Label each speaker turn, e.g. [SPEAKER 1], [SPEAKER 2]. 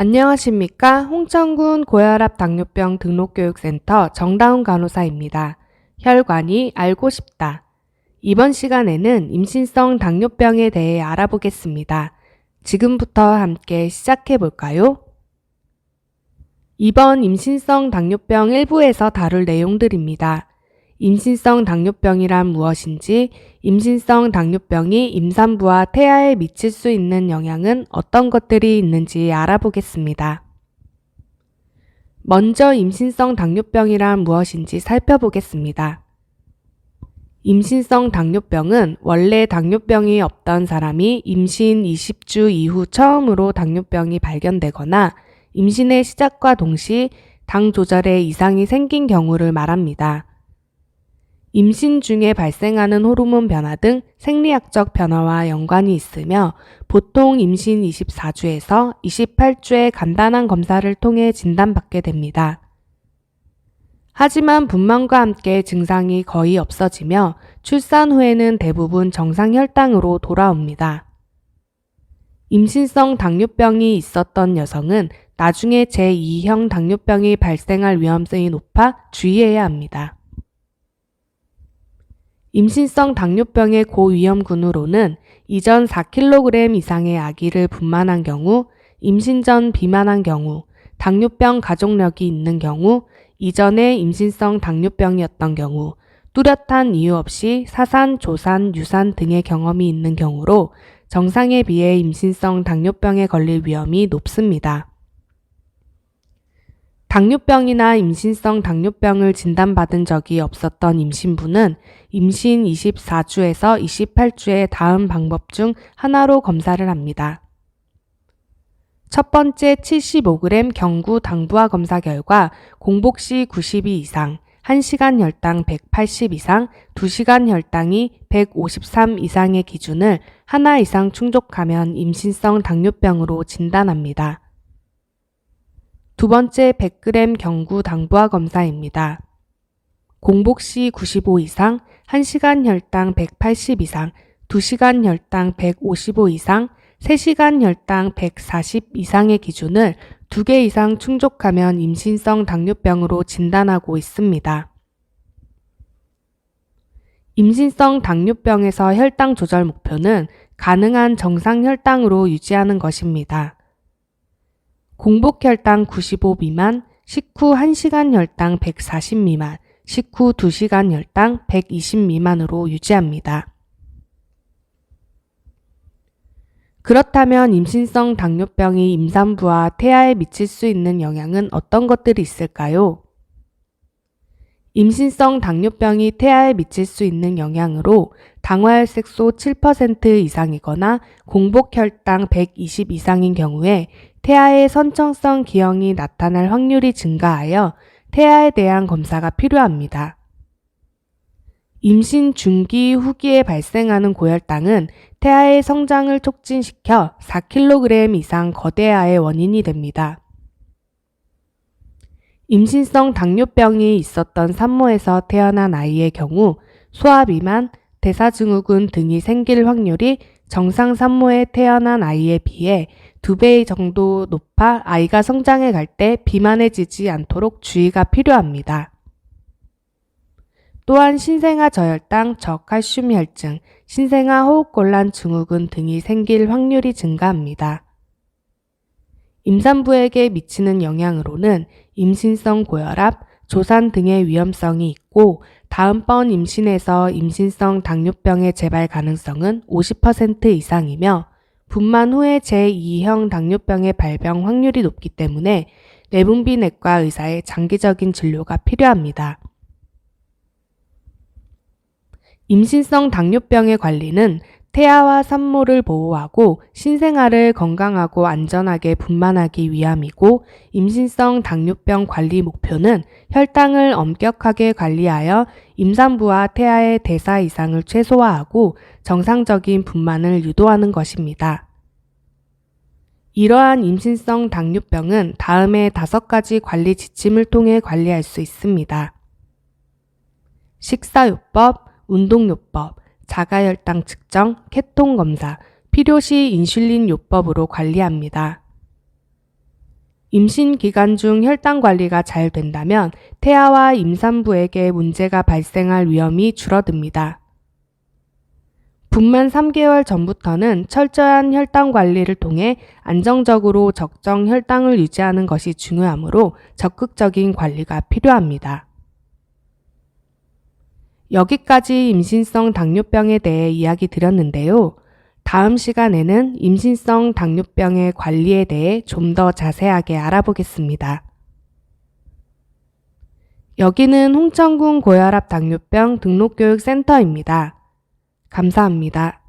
[SPEAKER 1] 안녕하십니까? 홍천군 고혈압 당뇨병 등록교육센터 정다운 간호사입니다. 혈관이 알고 싶다. 이번 시간에는 임신성 당뇨병에 대해 알아보겠습니다. 지금부터 함께 시작해 볼까요? 이번 임신성 당뇨병 1부에서 다룰 내용들입니다. 임신성 당뇨병이란 무엇인지, 임신성 당뇨병이 임산부와 태아에 미칠 수 있는 영향은 어떤 것들이 있는지 알아보겠습니다. 먼저 임신성 당뇨병이란 무엇인지 살펴보겠습니다. 임신성 당뇨병은 원래 당뇨병이 없던 사람이 임신 20주 이후 처음으로 당뇨병이 발견되거나 임신의 시작과 동시 당 조절에 이상이 생긴 경우를 말합니다. 임신 중에 발생하는 호르몬 변화 등 생리학적 변화와 연관이 있으며 보통 임신 24주에서 28주의 간단한 검사를 통해 진단받게 됩니다. 하지만 분만과 함께 증상이 거의 없어지며 출산 후에는 대부분 정상 혈당으로 돌아옵니다. 임신성 당뇨병이 있었던 여성은 나중에 제2형 당뇨병이 발생할 위험성이 높아 주의해야 합니다. 임신성 당뇨병의 고위험군으로는 이전 4kg 이상의 아기를 분만한 경우, 임신 전 비만한 경우, 당뇨병 가족력이 있는 경우, 이전에 임신성 당뇨병이었던 경우, 뚜렷한 이유 없이 사산, 조산, 유산 등의 경험이 있는 경우로 정상에 비해 임신성 당뇨병에 걸릴 위험이 높습니다. 당뇨병이나 임신성 당뇨병을 진단받은 적이 없었던 임신부는 임신 24주에서 28주의 다음 방법 중 하나로 검사를 합니다. 첫 번째 75g 경구 당부화 검사 결과 공복 시 92 이상, 1시간 혈당 180 이상, 2시간 혈당이 153 이상의 기준을 하나 이상 충족하면 임신성 당뇨병으로 진단합니다. 두 번째 100g 경구 당부화 검사입니다. 공복 시 95 이상, 1시간 혈당 180 이상, 2시간 혈당 155 이상, 3시간 혈당 140 이상의 기준을 2개 이상 충족하면 임신성 당뇨병으로 진단하고 있습니다. 임신성 당뇨병에서 혈당 조절 목표는 가능한 정상 혈당으로 유지하는 것입니다. 공복 혈당 95 미만, 식후 1시간 혈당 140 미만, 식후 2시간 혈당 120 미만으로 유지합니다. 그렇다면 임신성 당뇨병이 임산부와 태아에 미칠 수 있는 영향은 어떤 것들이 있을까요? 임신성 당뇨병이 태아에 미칠 수 있는 영향으로 당화혈색소 7% 이상이거나 공복 혈당 120 이상인 경우에 태아의 선천성 기형이 나타날 확률이 증가하여 태아에 대한 검사가 필요합니다. 임신 중기 후기에 발생하는 고혈당은 태아의 성장을 촉진시켜 4kg 이상 거대아의 원인이 됩니다. 임신성 당뇨병이 있었던 산모에서 태어난 아이의 경우 소아 비만, 대사증후군 등이 생길 확률이 정상 산모에 태어난 아이에 비해 2배 정도 높아 아이가 성장해 갈 때 비만해지지 않도록 주의가 필요합니다. 또한 신생아 저혈당, 저칼슘 혈증, 신생아 호흡곤란 증후군 등이 생길 확률이 증가합니다. 임산부에게 미치는 영향으로는 임신성 고혈압, 조산 등의 위험성이 있고 다음번 임신에서 임신성 당뇨병의 재발 가능성은 50% 이상이며 분만 후에 제2형 당뇨병의 발병 확률이 높기 때문에 내분비내과 의사의 장기적인 진료가 필요합니다. 임신성 당뇨병의 관리는 태아와 산모를 보호하고 신생아를 건강하고 안전하게 분만하기 위함이고 임신성 당뇨병 관리 목표는 혈당을 엄격하게 관리하여 임산부와 태아의 대사 이상을 최소화하고 정상적인 분만을 유도하는 것입니다. 이러한 임신성 당뇨병은 다음의 5가지 관리 지침을 통해 관리할 수 있습니다. 식사요법, 운동요법, 자가혈당 측정, 케톤 검사, 필요시 인슐린 요법으로 관리합니다. 임신 기간 중 혈당 관리가 잘 된다면 태아와 임산부에게 문제가 발생할 위험이 줄어듭니다. 분만 3개월 전부터는 철저한 혈당 관리를 통해 안정적으로 적정 혈당을 유지하는 것이 중요하므로 적극적인 관리가 필요합니다. 여기까지 임신성 당뇨병에 대해 이야기 드렸는데요. 다음 시간에는 임신성 당뇨병의 관리에 대해 좀 더 자세하게 알아보겠습니다. 여기는 홍천군 고혈압 당뇨병 등록교육센터입니다. 감사합니다.